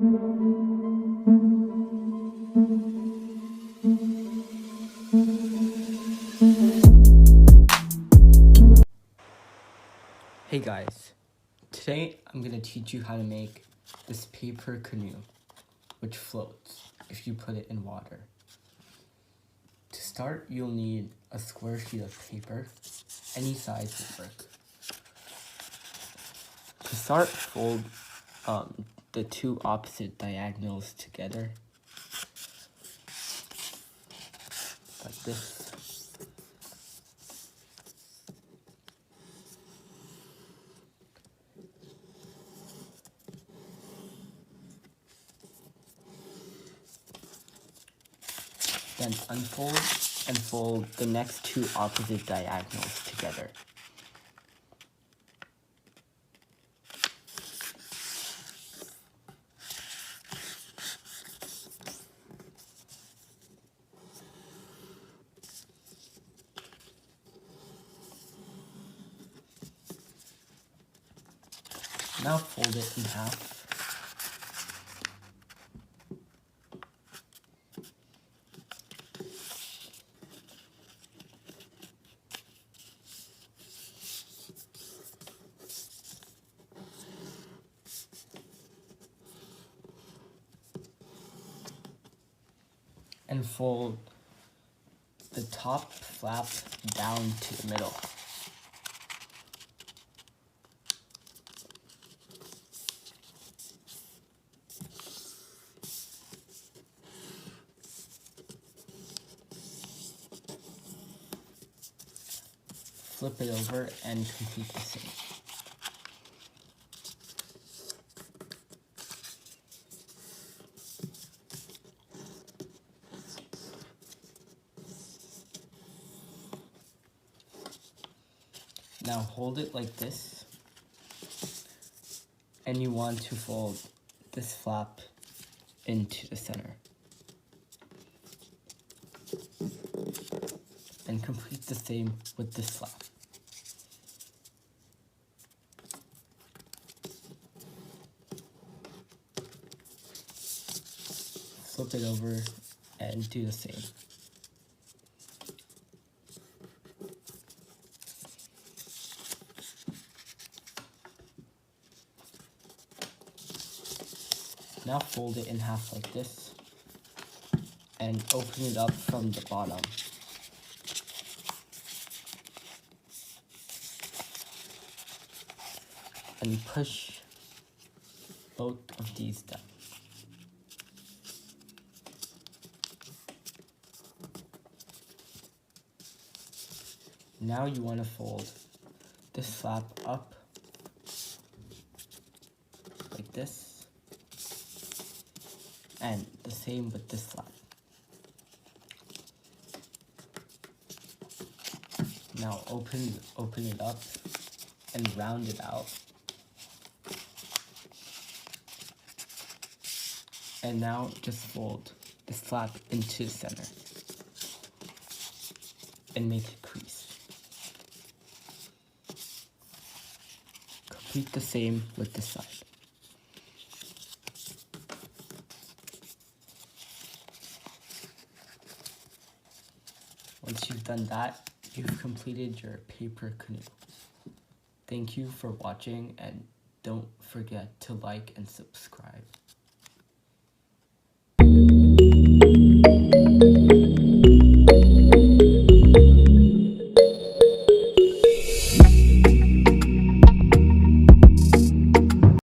Hey guys, today I'm going to teach you how to make this paper canoe, which floats if you put it in water. To start, you'll need a square sheet of paper, any size will work. To start, fold the two opposite diagonals together, like this. Then unfold and fold the next two opposite diagonals together. Now fold it in half. And fold the top flap down to the middle. Flip it over and complete the same. Now hold it like this, and you want to fold this flap into the center. And complete the same with this flap. Flip it over and do the same. Now fold it in half like this and open it up from the bottom. And push both of these down. Now you want to fold this flap up like this, and the same with this flap. Now open it up and round it out. And now just fold this flap into the center and make a crease. Complete the same with this side. Once you've done that, you've completed your paper canoe. Thank you for watching, and don't forget to like and subscribe.